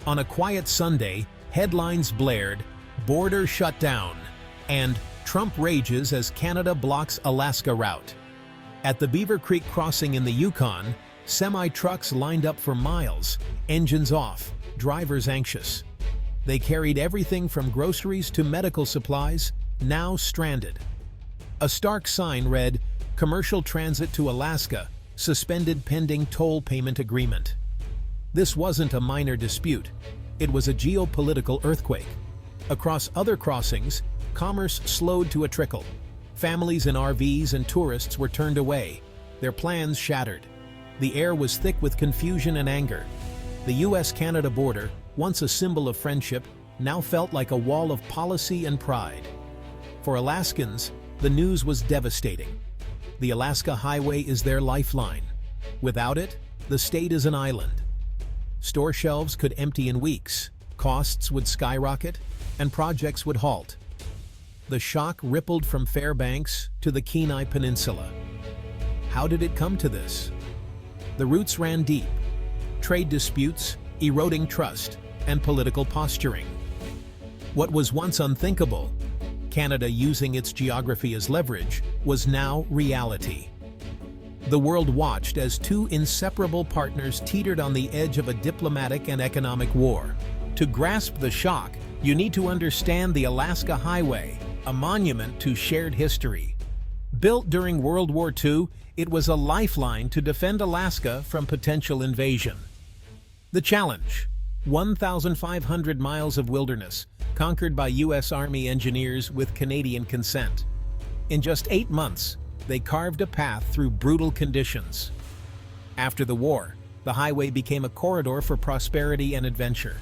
On a quiet Sunday, headlines blared, "Border shut down," and "Trump rages as Canada blocks Alaska route." At the Beaver Creek crossing in the Yukon, semi-trucks lined up for miles, engines off, drivers anxious. They carried everything from groceries to medical supplies, now stranded. A stark sign read, "Commercial transit to Alaska, suspended pending toll payment agreement." This wasn't a minor dispute. It was a geopolitical earthquake. Across other crossings, commerce slowed to a trickle. Families in RVs and tourists were turned away, their plans shattered. The air was thick with confusion and anger. The U.S.-Canada border, once a symbol of friendship, now felt like a wall of policy and pride. For Alaskans, the news was devastating. The Alaska Highway is their lifeline. Without it, the state is an island. Store shelves could empty in weeks, costs would skyrocket, and projects would halt. The shock rippled from Fairbanks to the Kenai Peninsula. How did it come to this? The roots ran deep. Trade disputes, eroding trust, and political posturing. What was once unthinkable, Canada using its geography as leverage, was now reality. The world watched as two inseparable partners teetered on the edge of a diplomatic and economic war. To grasp the shock, you need to understand the Alaska Highway, a monument to shared history. Built during World War II, it was a lifeline to defend Alaska from potential invasion. The challenge: 1,500 miles of wilderness, conquered by U.S. Army engineers with Canadian consent. In just 8 months, they carved a path through brutal conditions. After the war, the highway became a corridor for prosperity and adventure.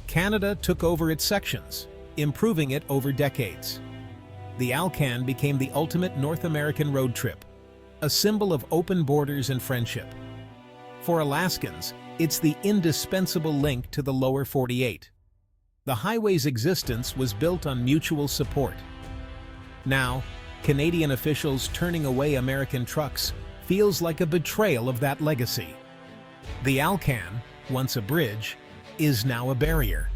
Canada took over its sections, improving it over decades. The Alcan became the ultimate North American road trip, a symbol of open borders and friendship. For Alaskans, it's the indispensable link to the lower 48. The highway's existence was built on mutual support. Now, Canadian officials turning away American trucks feels like a betrayal of that legacy. The Alcan, once a bridge, is now a barrier.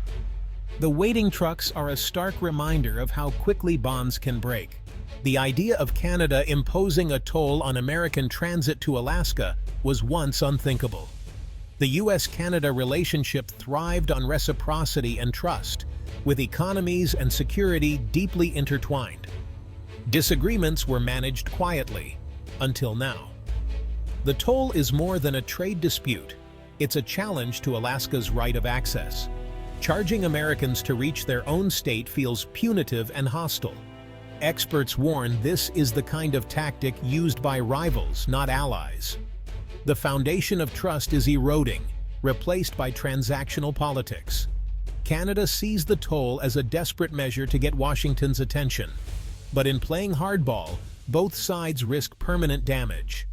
The waiting trucks are a stark reminder of how quickly bonds can break. The idea of Canada imposing a toll on American transit to Alaska was once unthinkable. The U.S.-Canada relationship thrived on reciprocity and trust, with economies and security deeply intertwined. Disagreements were managed quietly, until now. The toll is more than a trade dispute. It's a challenge to Alaska's right of access. Charging Americans to reach their own state feels punitive and hostile. Experts warn this is the kind of tactic used by rivals, not allies. The foundation of trust is eroding, replaced by transactional politics. Canada sees the toll as a desperate measure to get Washington's attention. But in playing hardball, both sides risk permanent damage.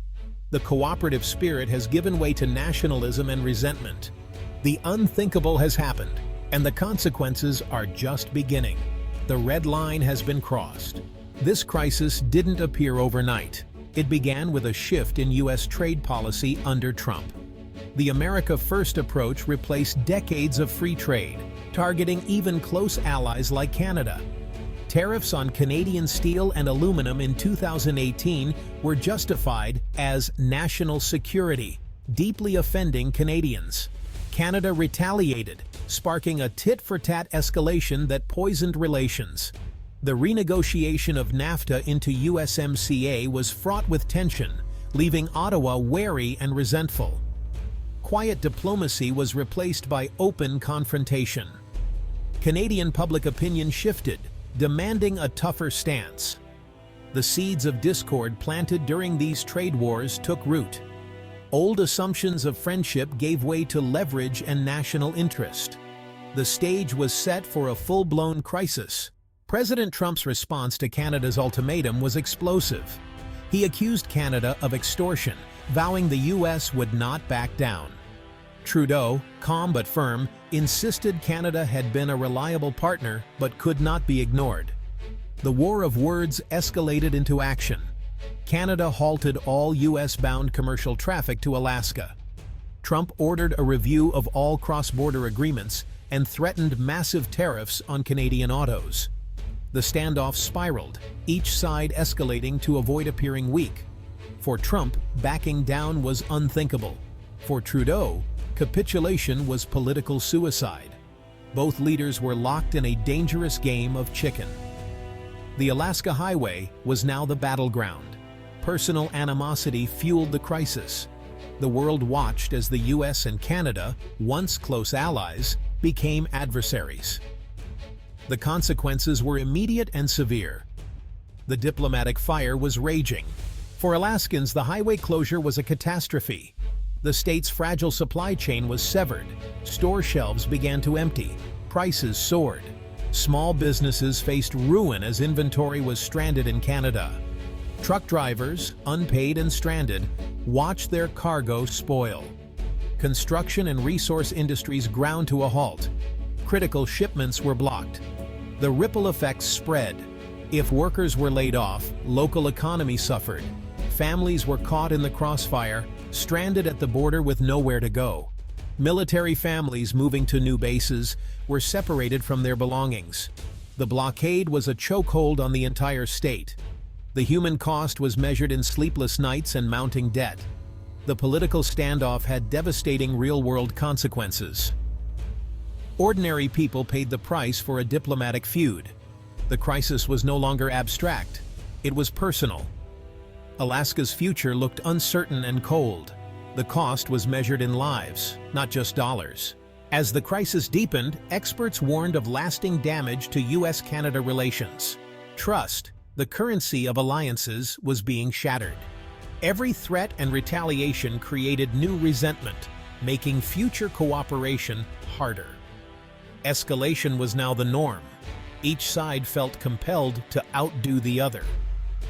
The cooperative spirit has given way to nationalism and resentment. The unthinkable has happened, and the consequences are just beginning. The red line has been crossed. This crisis didn't appear overnight. It began with a shift in U.S. trade policy under Trump. The America First approach replaced decades of free trade, targeting even close allies like Canada. Tariffs on Canadian steel and aluminum in 2018 were justified as national security, deeply offending Canadians. Canada retaliated, sparking a tit-for-tat escalation that poisoned relations. The renegotiation of NAFTA into USMCA was fraught with tension, leaving Ottawa wary and resentful. Quiet diplomacy was replaced by open confrontation. Canadian public opinion shifted, demanding a tougher stance. The seeds of discord planted during these trade wars took root. Old assumptions of friendship gave way to leverage and national interest. The stage was set for a full-blown crisis. President Trump's response to Canada's ultimatum was explosive. He accused Canada of extortion, vowing the U.S. would not back down. Trudeau, calm but firm, insisted Canada had been a reliable partner but could not be ignored. The war of words escalated into action. Canada halted all U.S.-bound commercial traffic to Alaska. Trump ordered a review of all cross-border agreements and threatened massive tariffs on Canadian autos. The standoff spiraled, each side escalating to avoid appearing weak. For Trump, backing down was unthinkable. For Trudeau, capitulation was political suicide. Both leaders were locked in a dangerous game of chicken. The Alaska Highway was now the battleground. Personal animosity fueled the crisis. The world watched as the U.S. and Canada, once close allies, became adversaries. The consequences were immediate and severe. The diplomatic fire was raging. For Alaskans, the highway closure was a catastrophe. The state's fragile supply chain was severed. Store shelves began to empty. Prices soared. Small businesses faced ruin as inventory was stranded in Canada. Truck drivers, unpaid and stranded, watched their cargo spoil. Construction and resource industries ground to a halt. Critical shipments were blocked. The ripple effects spread. If workers were laid off, local economy suffered. Families were caught in the crossfire, stranded at the border with nowhere to go. Military families moving to new bases were separated from their belongings. The blockade was a chokehold on the entire state. The human cost was measured in sleepless nights and mounting debt. The political standoff had devastating real-world consequences. Ordinary people paid the price for a diplomatic feud. The crisis was no longer abstract. It was personal. Alaska's future looked uncertain and cold. The cost was measured in lives, not just dollars. As the crisis deepened, experts warned of lasting damage to U.S.-Canada relations. Trust, the currency of alliances, was being shattered. Every threat and retaliation created new resentment, making future cooperation harder. Escalation was now the norm. Each side felt compelled to outdo the other.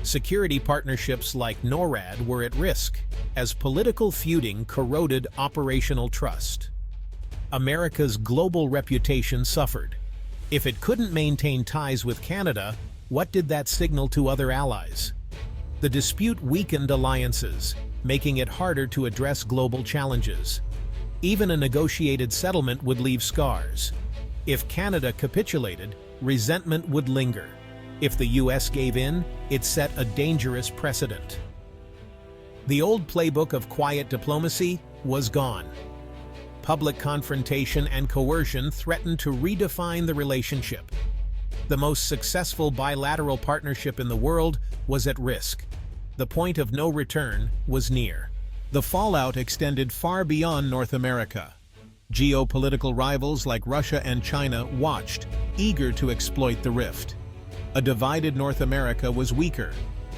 Security partnerships like NORAD were at risk, as political feuding corroded operational trust. America's global reputation suffered. If it couldn't maintain ties with Canada, what did that signal to other allies? The dispute weakened alliances, making it harder to address global challenges. Even a negotiated settlement would leave scars. If Canada capitulated, resentment would linger. If the U.S. gave in, it set a dangerous precedent. The old playbook of quiet diplomacy was gone. Public confrontation and coercion threatened to redefine the relationship. The most successful bilateral partnership in the world was at risk. The point of no return was near. The fallout extended far beyond North America. Geopolitical rivals like Russia and China watched, eager to exploit the rift. A divided North America was weaker,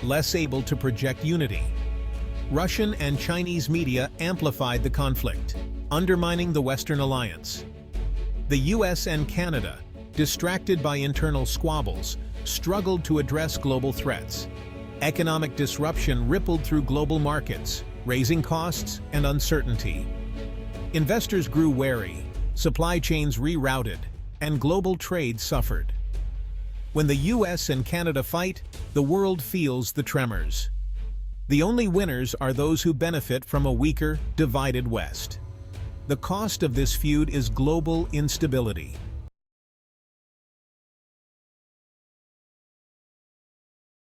less able to project unity. Russian and Chinese media amplified the conflict, undermining the Western alliance. The U.S. and Canada, distracted by internal squabbles, struggled to address global threats. Economic disruption rippled through global markets, raising costs and uncertainty. Investors grew wary, supply chains rerouted, and global trade suffered. When the U.S. and Canada fight, the world feels the tremors. The only winners are those who benefit from a weaker, divided West. The cost of this feud is global instability.